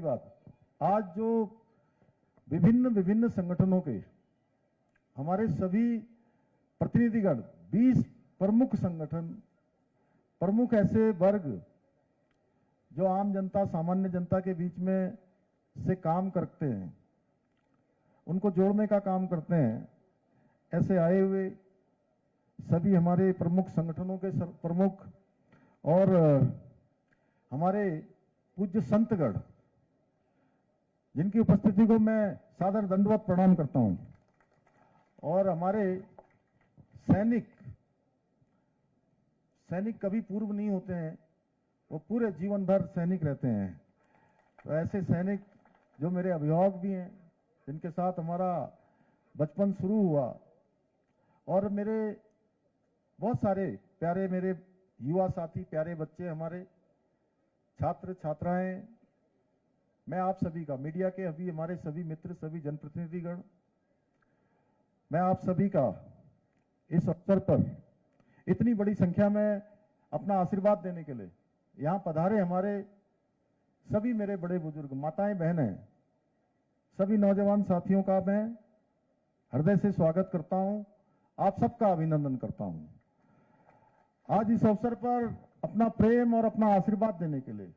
बात आज जो विभिन्न विभिन्न संगठनों के हमारे सभी प्रतिनिधिगण 20 प्रमुख संगठन, प्रमुख ऐसे वर्ग जो आम जनता, सामान्य जनता के बीच में से काम करते हैं, उनको जोड़ने का काम करते हैं। ऐसे आए हुए सभी हमारे प्रमुख संगठनों के प्रमुख और हमारे पूज्य संतगण, जिनकी उपस्थिति को मैं सादर दंडवत प्रणाम करता हूं, और हमारे सैनिक कभी पूर्व नहीं होते हैं, वो पूरे जीवन भर सैनिक रहते हैं। तो ऐसे सैनिक जो मेरे अभिभावक भी हैं, जिनके साथ हमारा बचपन शुरू हुआ, और मेरे बहुत सारे प्यारे मेरे युवा साथी, प्यारे बच्चे, हमारे छात्र छात्राएं, मैं आप सभी का, मीडिया के अभी हमारे सभी मित्र, सभी जनप्रतिनिधिगण, मैं आप सभी का इस अवसर पर इतनी बड़ी संख्या में अपना आशीर्वाद देने के लिए यहां पधारे हमारे सभी मेरे बड़े बुजुर्ग, माताएं, बहनें, सभी नौजवान साथियों का मैं हृदय से स्वागत करता हूं, आप सबका अभिनंदन करता हूं। आज इस अवसर पर अपना प्रेम और अपना आशीर्वाद देने के लिए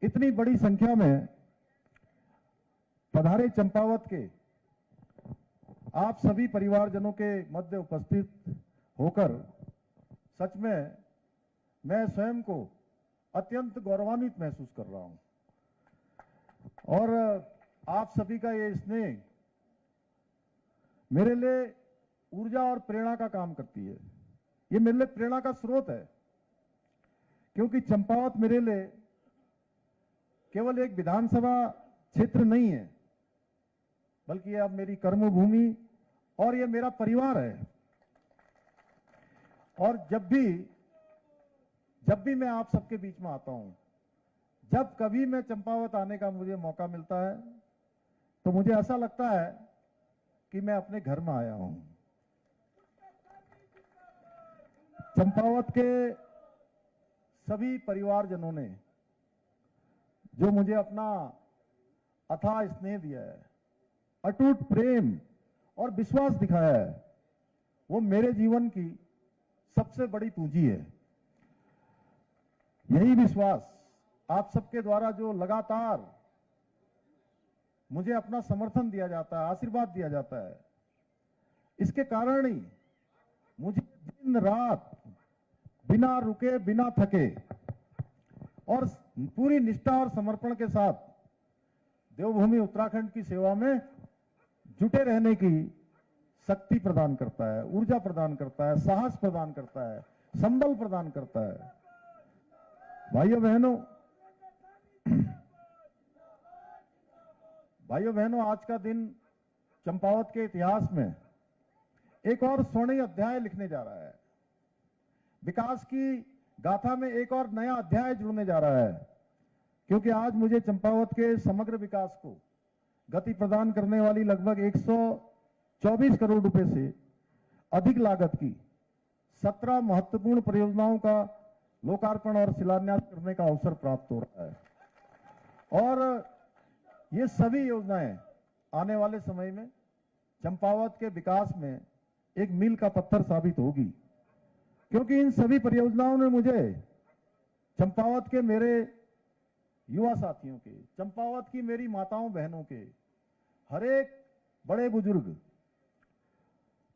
इतनी बड़ी संख्या में पधारे चंपावत के आप सभी परिवारजनों के मध्य उपस्थित होकर सच में मैं स्वयं को अत्यंत गौरवान्वित महसूस कर रहा हूं। और आप सभी का ये स्नेह मेरे लिए ऊर्जा और प्रेरणा का काम करती है। ये मेरे लिए प्रेरणा का स्रोत है, क्योंकि चंपावत मेरे लिए केवल एक विधानसभा क्षेत्र नहीं है, बल्कि ये अब मेरी कर्मभूमि और ये मेरा परिवार है। और जब भी मैं आप सबके बीच में आता हूं, जब कभी मैं चंपावत आने का मुझे मौका मिलता है, तो मुझे ऐसा लगता है कि मैं अपने घर में आया हूं। चंपावत के सभी परिवारजनों ने जो मुझे अपना अथाह स्नेह दिया है, अटूट प्रेम और विश्वास दिखाया है, वो मेरे जीवन की सबसे बड़ी पूंजी है। यही विश्वास आप सबके द्वारा जो लगातार मुझे अपना समर्थन दिया जाता है, आशीर्वाद दिया जाता है, इसके कारण ही मुझे दिन रात बिना रुके, बिना थके और पूरी निष्ठा और समर्पण के साथ देवभूमि उत्तराखंड की सेवा में जुटे रहने की शक्ति प्रदान करता है, ऊर्जा प्रदान करता है, साहस प्रदान करता है, संबल प्रदान करता है। भाइयों बहनों, आज का दिन चंपावत के इतिहास में एक और स्वर्णिम अध्याय लिखने जा रहा है। विकास की गाथा में एक और नया अध्याय जुड़ने जा रहा है, क्योंकि आज मुझे चंपावत के समग्र विकास को गति प्रदान करने वाली लगभग 124 करोड़ रुपए से अधिक लागत की 17 महत्वपूर्ण परियोजनाओं का लोकार्पण और शिलान्यास करने का अवसर प्राप्त हो रहा है। और ये सभी योजनाएं आने वाले समय में चंपावत के विकास में एक मील का पत्थर साबित होगी, क्योंकि इन सभी परियोजनाओं ने मुझे चंपावत के मेरे युवा साथियों के, चंपावत की मेरी माताओं बहनों के, हर एक बड़े बुजुर्ग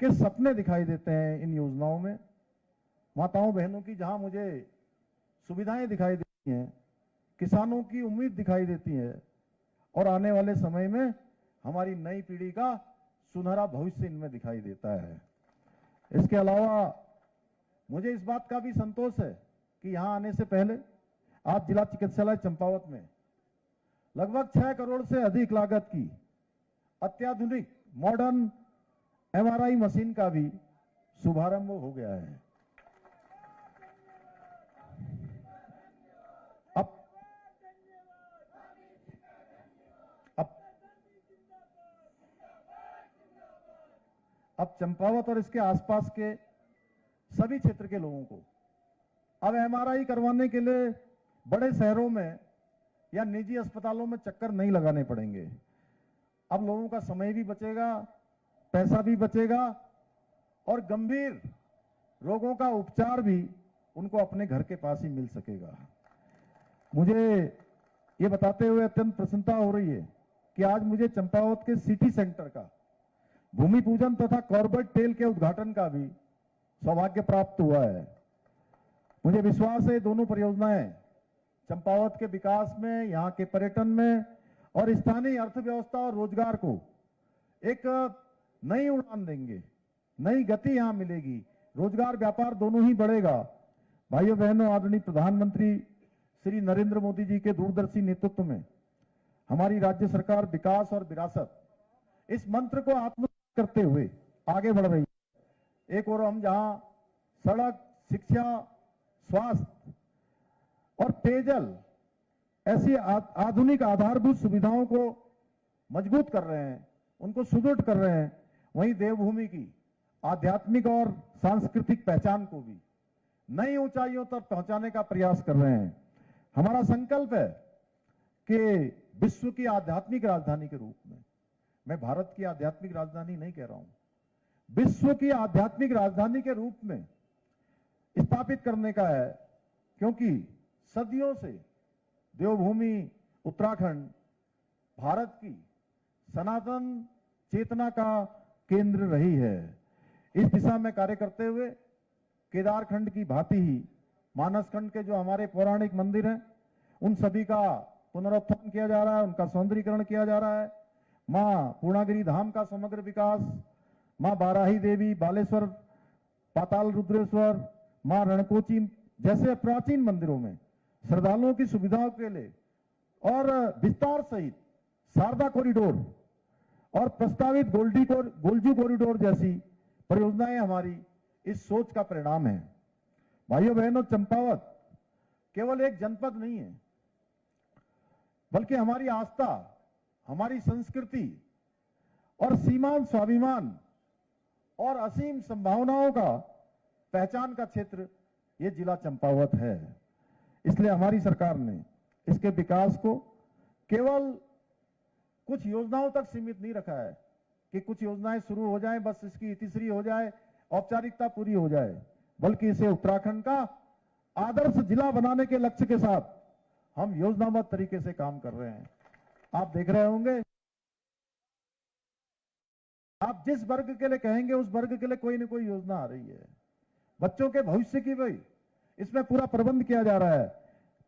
के सपने दिखाई देते हैं इन योजनाओं में। माताओं बहनों की जहां मुझे सुविधाएं दिखाई देती हैं, किसानों की उम्मीद दिखाई देती है, और आने वाले समय में हमारी नई पीढ़ी का सुनहरा भविष्य इनमें दिखाई देता है। इसके अलावा मुझे इस बात का भी संतोष है कि यहां आने से पहले आज जिला चिकित्सालय चंपावत में लगभग 6 करोड़ से अधिक लागत की अत्याधुनिक मॉडर्न एमआरआई मशीन का भी शुभारंभ हो गया है। अब चंपावत और इसके आसपास के सभी क्षेत्र के लोगों को अब एमआरआई करवाने के लिए बड़े शहरों में या निजी अस्पतालों में चक्कर नहीं लगाने पड़ेंगे। अब लोगों का समय भी बचेगा, पैसा भी बचेगा और गंभीर रोगों का उपचार भी उनको अपने घर के पास ही मिल सकेगा। मुझे ये बताते हुए अत्यंत प्रसन्नता हो रही है कि आज मुझे चंपावत के सिटी सेंटर का भूमि पूजन तथा कॉर्बेट टेल के उद्घाटन का भी सौभाग्य प्राप्त हुआ है। मुझे विश्वास है दोनों परियोजनाएं चंपावत के विकास में, यहाँ के पर्यटन में और स्थानीय अर्थव्यवस्था और रोजगार को एक नई उड़ान देंगे, नई गति यहां मिलेगी, रोजगार व्यापार दोनों ही बढ़ेगा। भाइयों बहनों, आदरणीय प्रधानमंत्री श्री नरेंद्र मोदी जी के दूरदर्शी नेतृत्व में हमारी राज्य सरकार विकास और विरासत इस मंत्र को आत्मसात करते हुए आगे बढ़ रही है। एक और हम जहां सड़क, शिक्षा, स्वास्थ्य और पेयजल ऐसी आधुनिक आधारभूत सुविधाओं को मजबूत कर रहे हैं, उनको सुदृढ़ कर रहे हैं, वहीं देवभूमि की आध्यात्मिक और सांस्कृतिक पहचान को भी नई ऊंचाइयों तक पहुंचाने का प्रयास कर रहे हैं। हमारा संकल्प है कि विश्व की आध्यात्मिक राजधानी के रूप में, मैं भारत की आध्यात्मिक राजधानी नहीं कह रहा हूं, विश्व की आध्यात्मिक राजधानी के रूप में स्थापित करने का है, क्योंकि सदियों से देवभूमि उत्तराखंड भारत की सनातन चेतना का केंद्र रही है। इस दिशा में कार्य करते हुए केदारखंड की भांति ही मानसखंड के जो हमारे पौराणिक मंदिर हैं, उन सभी का पुनरुत्थान किया जा रहा है, उनका सौंदर्यीकरण किया जा रहा है। मां पूर्णागिरि धाम का समग्र विकास, मां बाराही देवी, बालेश्वर, पाताल रुद्रेश्वर, मां रणकोची जैसे प्राचीन मंदिरों में श्रद्धालुओं की सुविधाओं के लिए और विस्तार सहित शारदा कॉरिडोर और प्रस्तावित गोल्जू कॉरिडोर जैसी परियोजनाएं हमारी इस सोच का परिणाम है। भाइयों बहनों, चंपावत केवल एक जनपद नहीं है, बल्कि हमारी आस्था, हमारी संस्कृति और सीमांत स्वाभिमान और असीम संभावनाओं का पहचान का क्षेत्र ये जिला चंपावत है। इसलिए हमारी सरकार ने इसके विकास को केवल कुछ योजनाओं तक सीमित नहीं रखा है कि कुछ योजनाएं शुरू हो जाएं, बस इसकी इतिश्री हो जाए, औपचारिकता पूरी हो जाए, बल्कि इसे उत्तराखंड का आदर्श जिला बनाने के लक्ष्य के साथ हम योजनाबद्ध तरीके से काम कर रहे हैं। आप देख रहे होंगे, आप जिस वर्ग के लिए कहेंगे उस वर्ग के लिए कोई न कोई योजना आ रही है। बच्चों के भविष्य की भी इसमें पूरा प्रबंध किया जा रहा है।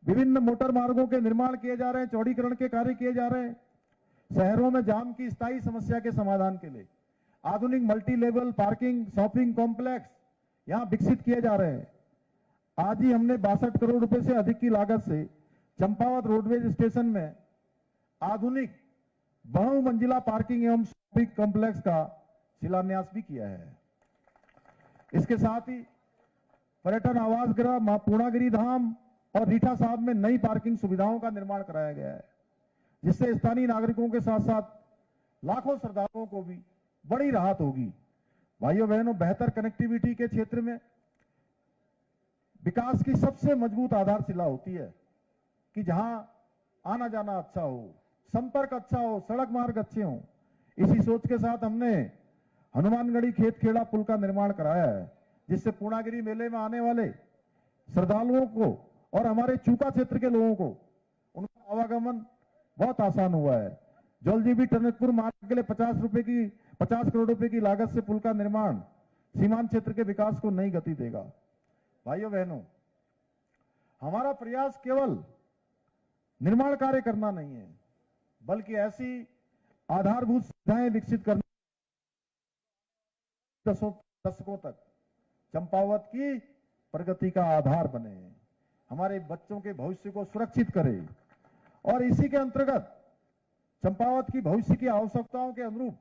विभिन्न मोटर मार्गों के निर्माण किए जा रहे हैं, चौड़ीकरण के कार्य किए जा रहे हैं। शहरों में जाम की स्थायी समस्या के समाधान के लिए आधुनिक multi level parking, shopping complex यहां विकसित किए जा रहे हैं। आज ही हमने 62 करोड़ रुपए से अधिक की लागत से चंपावत रोडवेज स्टेशन में आधुनिक बहुमंजिला पार्किंग एवं शॉपिंग कॉम्प्लेक्स का शिलान्यास भी किया है। इसके साथ ही पर्यटन आवास गृह, मां पूर्णागिरि धाम और रीठा साहब में नई पार्किंग सुविधाओं का निर्माण कराया गया है, जिससे स्थानीय नागरिकों के साथ साथ लाखों श्रद्धालुओं को भी बड़ी राहत होगी। भाइयों बहनों, बेहतर कनेक्टिविटी के क्षेत्र में विकास की सबसे मजबूत आधारशिला होती है कि जहां आना जाना अच्छा हो, संपर्क अच्छा हो, सड़क मार्ग अच्छे हों। इसी सोच के साथ हमने हनुमानगढ़ी खेत खेड़ा पुल का निर्माण कराया है, जिससे पूर्णागिरि मेले में आने वाले श्रद्धालुओं को और हमारे चूका क्षेत्र के लोगों को उनका आवागमन बहुत आसान हुआ है। जलजीबी टनकपुर मार्ग के लिए 50 करोड़ रुपए की लागत से पुल का निर्माण सीमांत क्षेत्र के विकास को नई गति देगा। भाइयों बहनों, हमारा प्रयास केवल निर्माण कार्य करना नहीं है, बल्कि ऐसी आधारभूत सुविधाएं विकसित करना दशकों तक चंपावत की प्रगति का आधार बने, हमारे बच्चों के भविष्य को सुरक्षित करे। और इसी के अंतर्गत चंपावत की भविष्य की आवश्यकताओं के अनुरूप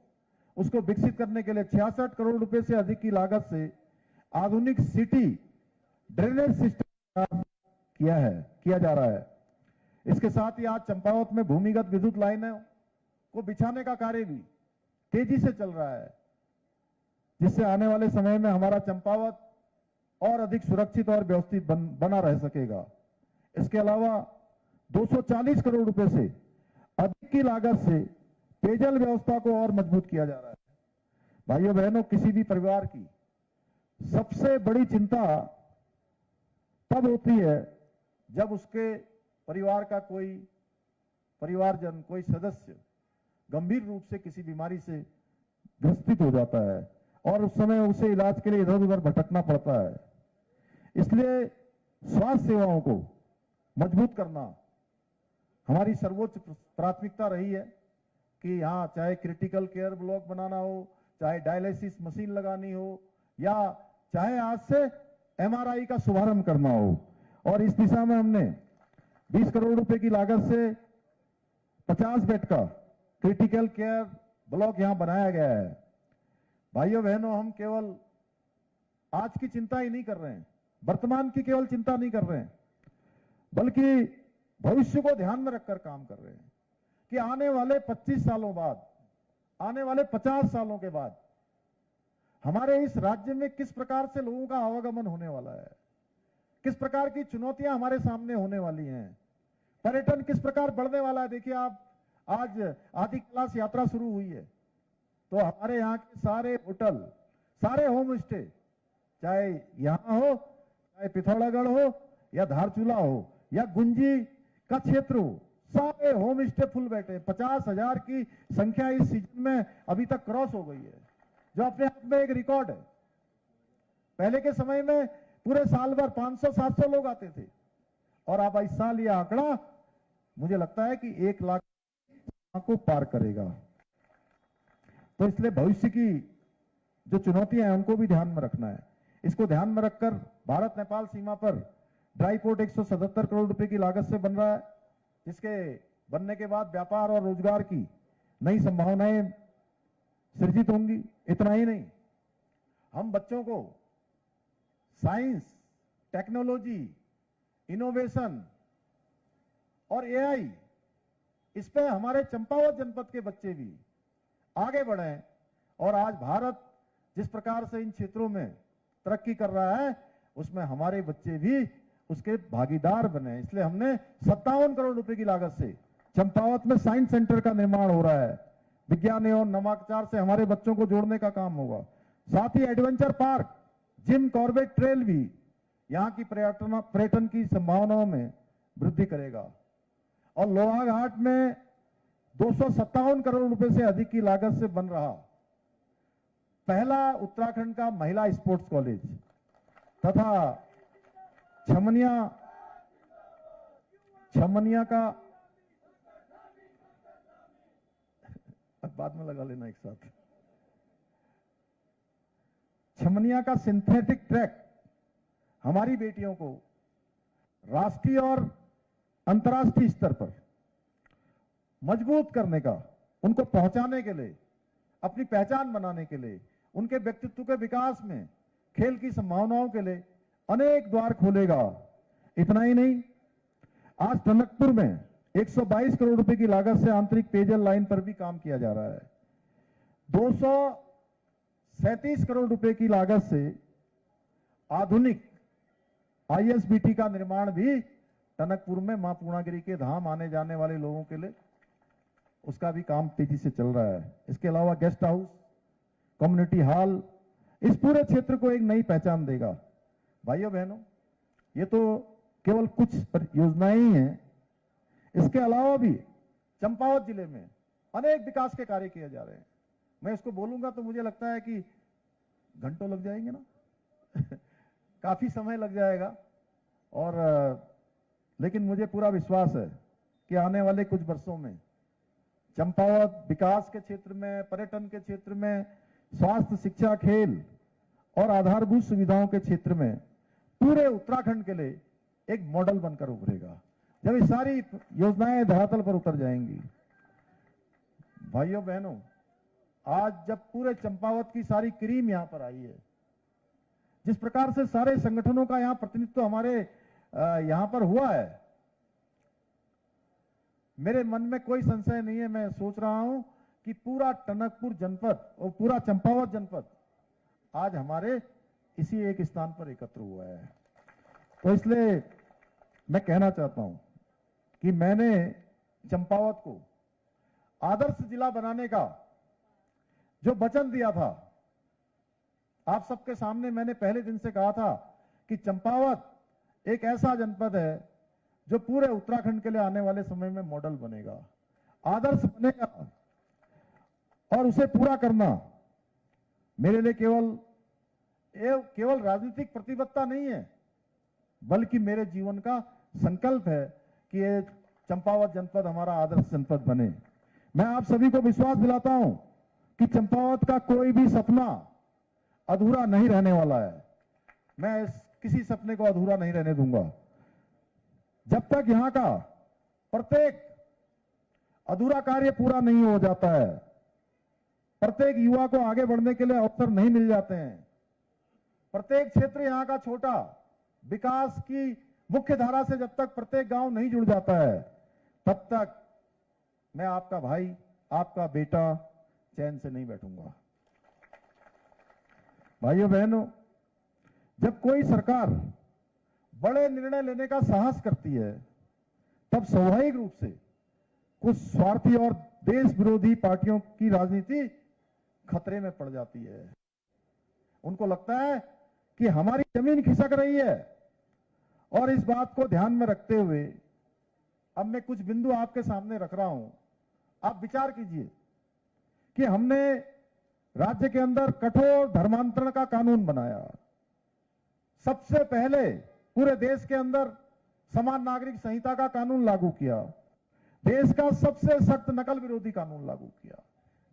उसको विकसित करने के लिए 66 करोड़ रुपए से अधिक की लागत से आधुनिक सिटी ड्रेनेज सिस्टम किया जा रहा है। इसके साथ ही आज चंपावत में भूमिगत विद्युत लाइनों को बिछाने का कार्य भी तेजी से चल रहा है, जिससे आने वाले समय में हमारा चंपावत और अधिक सुरक्षित और व्यवस्थित बना रह सकेगा। इसके अलावा 240 करोड़ रुपए से अधिक की लागत से पेयजल व्यवस्था को और मजबूत किया जा रहा है। भाइयों बहनों, किसी भी परिवार की सबसे बड़ी चिंता तब होती है जब उसके परिवार का कोई परिवारजन, कोई सदस्य गंभीर रूप से किसी बीमारी से ग्रसित हो जाता है और उस समय उसे इलाज के लिए इधर उधर भटकना पड़ता है। इसलिए स्वास्थ्य सेवाओं को मजबूत करना हमारी सर्वोच्च प्राथमिकता रही है कि यहां चाहे क्रिटिकल केयर ब्लॉक बनाना हो, चाहे डायलिसिस मशीन लगानी हो, या चाहे आज से एमआरआई का शुभारंभ करना हो। और इस दिशा में हमने 20 करोड़ रुपए की लागत से 50 बेड का क्रिटिकल केयर ब्लॉक यहां बनाया गया है। भाइयों बहनों, हम केवल आज की चिंता ही नहीं कर रहे हैं, वर्तमान की केवल चिंता नहीं कर रहे हैं, बल्कि भविष्य को ध्यान में रखकर काम कर रहे हैं कि आने वाले 25 सालों बाद, आने वाले 50 सालों के बाद हमारे इस राज्य में किस प्रकार से लोगों का आवागमन होने वाला है, किस प्रकार की चुनौतियां हमारे सामने होने वाली हैं, पर्यटन किस प्रकार बढ़ने वाला है। देखिए, आप आज आदि कैलाश यात्रा शुरू हुई है तो हमारे यहाँ के सारे होटल, सारे होम स्टे, चाहे यहां हो, चाहे पिथौरागढ़ हो, या धारचूला हो, या गुंजी का क्षेत्र हो, सारे होम स्टे फुल बैठे। 50,000 की संख्या इस सीजन में अभी तक क्रॉस हो गई है, जो अपने आप में एक रिकॉर्ड है। पहले के समय में पूरे साल भर 500-700 लोग आते थे और अब इस साल यह आंकड़ा मुझे लगता है कि 1 लाख को पार करेगा। तो इसलिए भविष्य की जो चुनौतियां हैं उनको भी ध्यान में रखना है। इसको ध्यान में रखकर भारत नेपाल सीमा पर ड्राई पोर्ट 177 करोड़ रुपए की लागत से बन रहा है, जिसके बनने के बाद व्यापार और रोजगार की नई संभावनाएं सृजित होंगी। इतना ही नहीं, हम बच्चों को साइंस, टेक्नोलॉजी, इनोवेशन और एआई, इस पे हमारे चंपावत जनपद के बच्चे भी आगे बढ़े। और आज भारत जिस प्रकार से इन क्षेत्रों में तरक्की कर रहा है, उसमें हमारे बच्चे भी उसके भागीदार बने। इसलिए हमने 57 करोड़ रुपए की लागत से चंपावत में साइंस सेंटर का निर्माण हो रहा है। विज्ञान एवं नवाचार से हमारे बच्चों को जोड़ने का काम होगा। साथ ही adventure park, Jim Corbett trail भी यहाँ की पर्यटन की संभावनाओं में वृद्धि करेगा। और लोहाघाट में 257 करोड़ रुपए से अधिक की लागत से बन रहा पहला उत्तराखंड का महिला स्पोर्ट्स कॉलेज तथा छमनिया का, बाद में लगा लेना एक साथ, छमनिया का सिंथेटिक ट्रैक हमारी बेटियों को राष्ट्रीय और अंतर्राष्ट्रीय स्तर पर मजबूत करने का, उनको पहुंचाने के लिए, अपनी पहचान बनाने के लिए, उनके व्यक्तित्व के विकास में खेल की संभावनाओं के लिए अनेक द्वार खोलेगा। इतना ही नहीं, आज टनकपुर में 122 करोड़ रुपए की लागत से आंतरिक पेयजल लाइन पर भी काम किया जा रहा है। 237 करोड़ रुपए की लागत से आधुनिक आईएसबीटी का निर्माण भी टनकपुर में मां पूर्णागिरी के धाम आने जाने वाले लोगों के लिए, उसका भी काम तेजी से चल रहा है। इसके अलावा गेस्ट हाउस, कम्युनिटी हॉल इस पूरे क्षेत्र को एक नई पहचान देगा। भाइयों बहनों, ये तो केवल कुछ योजनाएं ही हैं। इसके अलावा भी चंपावत जिले में अनेक विकास के कार्य किए जा रहे हैं। मैं इसको बोलूंगा तो मुझे लगता है कि घंटों लग जाएंगे ना काफी समय लग जाएगा। और लेकिन मुझे पूरा विश्वास है कि आने वाले कुछ वर्षों में चंपावत विकास के क्षेत्र में, पर्यटन के क्षेत्र में, स्वास्थ्य, शिक्षा, खेल और आधारभूत सुविधाओं के क्षेत्र में पूरे उत्तराखंड के लिए एक मॉडल बनकर उभरेगा जब ये सारी योजनाएं धरातल पर उतर जाएंगी। भाइयों बहनों, आज जब पूरे चंपावत की सारी क्रीम यहां पर आई है, जिस प्रकार से सारे संगठनों का यहां प्रतिनिधित्व हमारे यहां पर हुआ है, मेरे मन में कोई संशय नहीं है। मैं सोच रहा हूं कि पूरा टनकपुर जनपद और पूरा चंपावत जनपद आज हमारे इसी एक स्थान पर एकत्र हुआ है। तो इसलिए मैं कहना चाहता हूं कि मैंने चंपावत को आदर्श जिला बनाने का जो वचन दिया था, आप सबके सामने मैंने पहले दिन से कहा था कि चंपावत एक ऐसा जनपद है जो पूरे उत्तराखंड के लिए आने वाले समय में मॉडल बनेगा, आदर्श बनेगा। और उसे पूरा करना मेरे लिए केवल राजनीतिक प्रतिबद्धता नहीं है, बल्कि मेरे जीवन का संकल्प है कि ये चंपावत जनपद हमारा आदर्श जनपद बने। मैं आप सभी को विश्वास दिलाता हूं कि चंपावत का कोई भी सपना अधूरा नहीं रहने वाला है। मैं किसी सपने को अधूरा नहीं रहने दूंगा। जब तक यहां का प्रत्येक अधूरा कार्य पूरा नहीं हो जाता है, प्रत्येक युवा को आगे बढ़ने के लिए अवसर नहीं मिल जाते हैं, प्रत्येक क्षेत्र यहां का छोटा विकास की मुख्य धारा से जब तक प्रत्येक गांव नहीं जुड़ जाता है, तब तक मैं आपका भाई, आपका बेटा चैन से नहीं बैठूंगा। भाइयों बहनों, जब कोई सरकार बड़े निर्णय लेने का साहस करती है, तब स्वाभाविक रूप से कुछ स्वार्थी और देश विरोधी पार्टियों की राजनीति खतरे में पड़ जाती है। उनको लगता है कि हमारी जमीन खिसक रही है। और इस बात को ध्यान में रखते हुए अब मैं कुछ बिंदु आपके सामने रख रहा हूं। आप विचार कीजिए कि हमने राज्य के अंदर कठोर धर्मांतरण का कानून बनाया। सबसे पहले पूरे देश के अंदर समान नागरिक संहिता का कानून लागू किया। देश का सबसे सख्त नकल विरोधी कानून लागू किया,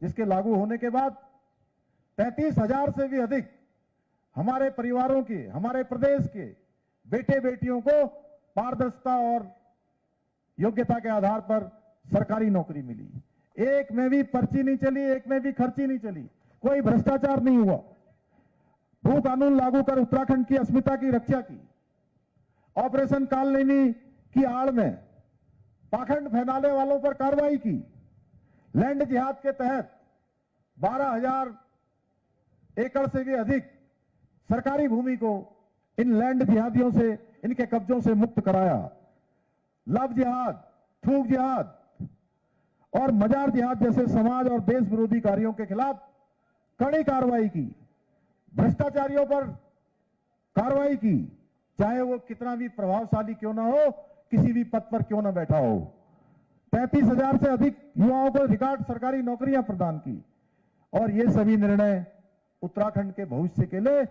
जिसके लागू होने के बाद 33,000 से भी अधिक हमारे परिवारों के, हमारे प्रदेश के बेटे बेटियों को पारदर्शिता और योग्यता के आधार पर सरकारी नौकरी मिली। एक में भी पर्ची नहीं चली, एक में भी खर्ची नहीं चली, कोई भ्रष्टाचार नहीं हुआ। भू कानून लागू कर उत्तराखंड की अस्मिता की रक्षा की। ऑपरेशन कालनेमी की आड़ में पाखंड फैलाने वालों पर कार्रवाई की। लैंड जिहाद के तहत 12,000 एकड़ से भी अधिक सरकारी भूमि को इन लैंड जिहादियों से, इनके कब्जों से मुक्त कराया। लव जिहाद, थूक जिहाद और मजार जिहाद जैसे समाज और देश विरोधी कार्यों के खिलाफ कड़ी कार्रवाई की। भ्रष्टाचारियों पर कार्रवाई की, चाहे वो कितना भी प्रभावशाली क्यों ना हो, किसी भी पद पर क्यों ना बैठा हो। 33,000 से अधिक युवाओं को रिकॉर्ड सरकारी नौकरियां प्रदान की। और ये सभी निर्णय उत्तराखंड के भविष्य के लिए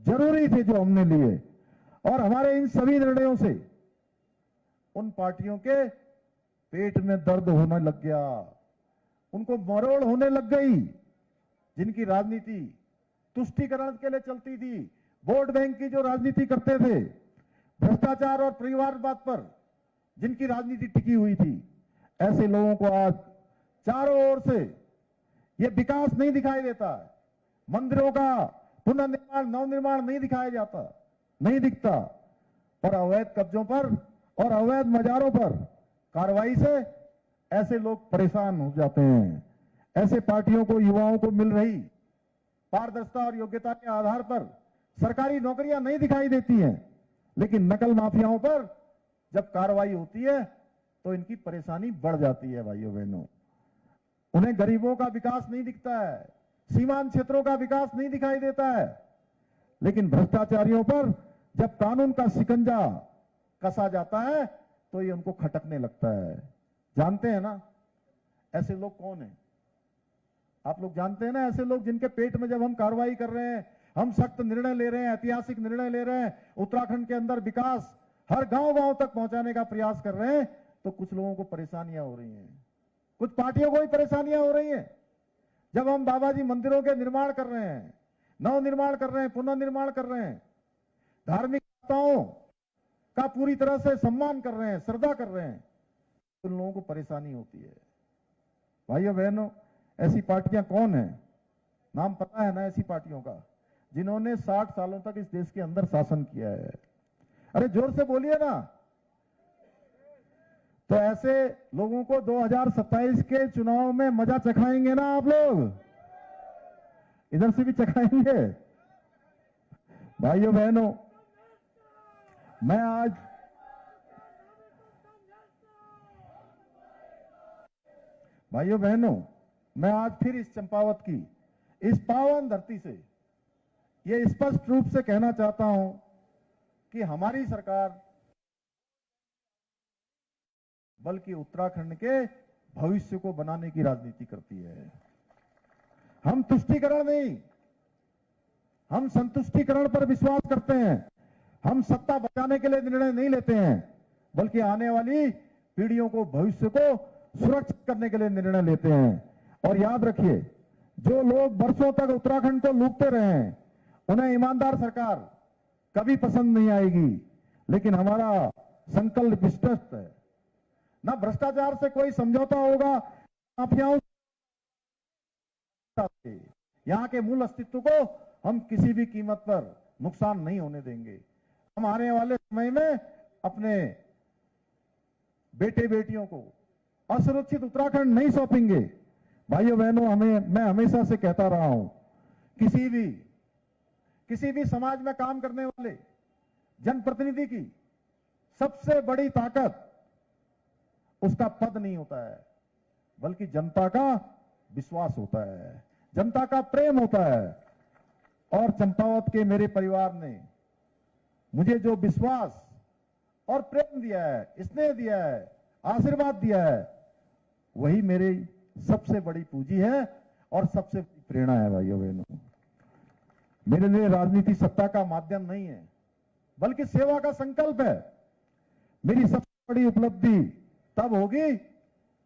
जरूरी थे जो हमने लिए। और हमारे इन सभी निर्णयों से उन पार्टियों के पेट में दर्द होने लग गया, उनको मरोड़ होने लग गई, जिनकी राजनीति तुष्टीकरण के लिए चलती थी, वोट बैंक की जो राजनीति करते थे, भ्रष्टाचार और परिवारवाद पर जिनकी राजनीति टिकी हुई थी। ऐसे लोगों को आज चारों ओर से यह विकास नहीं दिखाई देता है। मंदिरों का पुनर्निर्माण, नवनिर्माण नहीं दिखाया जाता, नहीं दिखता। पर अवैध कब्जों पर और अवैध मजारों पर कार्रवाई से ऐसे लोग परेशान हो जाते हैं। ऐसे पार्टियों को, युवाओं को मिल रही पारदर्शिता और योग्यता के आधार पर सरकारी नौकरियां नहीं दिखाई देती हैं, लेकिन नकल माफियाओं पर जब कार्रवाई होती है तो इनकी परेशानी बढ़ जाती है। भाइयों बहनों, उन्हें गरीबों का विकास नहीं दिखता है, सीमांत क्षेत्रों का विकास नहीं दिखाई देता है, लेकिन भ्रष्टाचारियों पर जब कानून का शिकंजा कसा जाता है तो ये उनको खटकने लगता है। जानते हैं ना ऐसे लोग कौन हैं? आप लोग जानते हैं ना ऐसे लोग जिनके पेट में जब हम कार्रवाई कर रहे हैं, हम सख्त निर्णय ले रहे हैं, ऐतिहासिक निर्णय ले रहे हैं, उत्तराखंड के अंदर विकास हर गांव-गांव तक पहुंचाने का प्रयास कर रहे हैं, तो कुछ लोगों को परेशानियां हो रही हैं, कुछ पार्टियों को भी परेशानियां हो रही हैं। जब हम बाबाजी मंदिरों के निर्माण कर रहे हैं, नव निर्माण कर रहे हैं, पुनर्निर्माण कर रहे हैं, धार्मिक नेताओं का पूरी तरह से सम्मान कर रहे हैं, श्रद्धा कर रहे हैं, तो लोगों को परेशानी होती है। भाइयों बहनों, ऐसी पार्टियां कौन है? नाम पता है ना ऐसी पार्टियों का, जिन्होंने 60 सालों तक इस देश के अंदर शासन किया है? अरे जोर से बोलिए ना। तो ऐसे लोगों को 2027 के चुनाव में मजा चखाएंगे ना आप लोग? इधर से भी चखाएंगे। भाइयों बहनों, मैं आज भाइयों बहनों, मैं आज फिर इस चंपावत की इस पावन धरती से ये स्पष्ट रूप से कहना चाहता हूं कि हमारी सरकार बल्कि उत्तराखंड के भविष्य को बनाने की राजनीति करती है। हम तुष्टीकरण नहीं, हम संतुष्टीकरण पर विश्वास करते हैं। हम सत्ता बचाने के लिए निर्णय नहीं लेते हैं, बल्कि आने वाली पीढ़ियों को, भविष्य को सुरक्षित करने के लिए निर्णय लेते हैं। और याद रखिए, जो लोग वर्षों तक उत्तराखंड को लूटते रहे हैं, उन्हें ईमानदार सरकार कभी पसंद नहीं आएगी। लेकिन हमारा संकल्प स्पष्ट है, ना भ्रष्टाचार से कोई समझौता होगा, माफियाओं से यहां के मूल अस्तित्व को हम किसी भी कीमत पर नुकसान नहीं होने देंगे। हम आने वाले समय में अपने बेटे बेटियों को असुरक्षित उत्तराखंड नहीं सौंपेंगे। भाइयों बहनों, मैं हमेशा से कहता रहा हूं, किसी भी समाज में काम करने वाले जनप्रतिनिधि की सबसे बड़ी ताकत उसका पद नहीं होता है, बल्कि जनता का विश्वास होता है, जनता का प्रेम होता है। और चंपावत के मेरे परिवार ने मुझे जो विश्वास और प्रेम दिया है, स्नेह दिया है, आशीर्वाद दिया है, वही मेरी सबसे बड़ी पूंजी है और सबसे बड़ी प्रेरणा है। भाइयों बहनों, मेरे लिए राजनीति सत्ता का माध्यम नहीं है, बल्कि सेवा का संकल्प है। मेरी सबसे बड़ी उपलब्धि तब होगी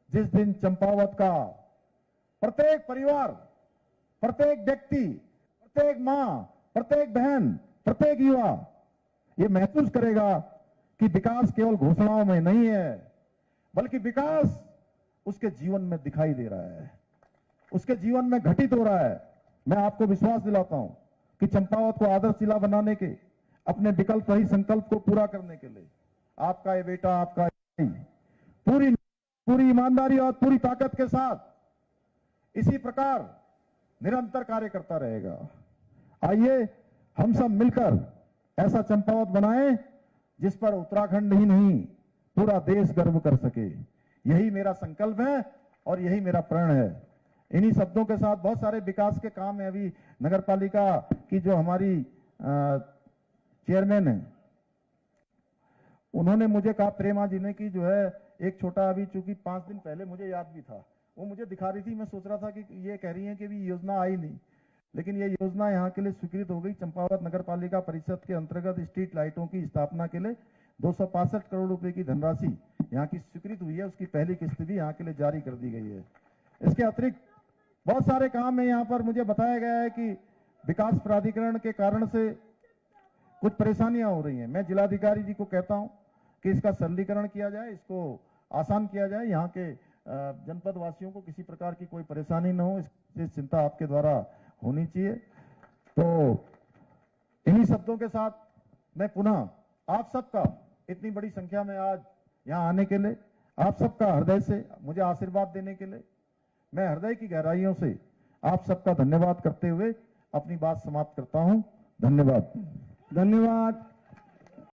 जिस दिन चंपावत का प्रत्येक परिवार, प्रत्येक व्यक्ति, प्रत्येक मां, प्रत्येक बहन, प्रत्येक युवा ये महसूस करेगा कि विकास केवल घोषणाओं में नहीं है, बल्कि विकास उसके जीवन में दिखाई दे रहा है, उसके जीवन में घटित हो रहा है। मैं आपको विश्वास दिलाता हूं कि चंपावत को आदर्श जिला बनाने के अपने विकल्प रहित संकल्प को पूरा करने के लिए आपका ये बेटा, आपका ये भाई पूरी ईमानदारी और पूरी ताकत के साथ इसी प्रकार निरंतर कार्य करता रहेगा। आइए हम सब मिलकर ऐसा चंपावत बनाएं जिस पर उत्तराखंड ही नहीं, पूरा देश गर्व कर सके। यही मेरा संकल्प है और यही मेरा प्रण है। इन्हीं शब्दों के साथ बहुत सारे विकास के काम है। अभी नगर पालिका की जो हमारी चेयरमैन है, उन्होंने मुझे कहा, प्रेमा जी ने, कि जो है एक छोटा, अभी चूंकि 5 दिन पहले मुझे याद भी था, वो मुझे दिखा रही थी, मैं सोच रहा था कि ये कह रही है कि भी योजना आई नहीं, लेकिन ये योजना यहाँ के लिए स्वीकृत हो गई। चंपावत नगर पालिका परिषद के अंतर्गत स्ट्रीट लाइटों की स्थापना के लिए 265 करोड़ रुपए की धनराशि यहाँ की स्वीकृत हुई है। उसकी पहली किस्त भी यहाँ के लिए जारी कर दी गई है। इसके अतिरिक्त बहुत सारे काम है यहाँ पर। मुझे बताया गया है कि विकास प्राधिकरण के कारण से कुछ परेशानियां हो रही हैं। मैं जिलाधिकारी जी को कहता हूं कि इसका सरलीकरण किया जाए, इसको आसान किया जाए, यहाँ के जनपद वासियों को किसी प्रकार की कोई परेशानी न हो, इसकी चिंता आपके द्वारा होनी चाहिए। तो इन्हीं शब्दों के साथ मैं पुनः आप सबका इतनी बड़ी संख्या में आज यहाँ आने के लिए, आप सबका हृदय से मुझे आशीर्वाद देने के लिए मैं हृदय की गहराइयों से आप सबका धन्यवाद करते हुए अपनी बात समाप्त करता हूं। धन्यवाद। धन्यवाद।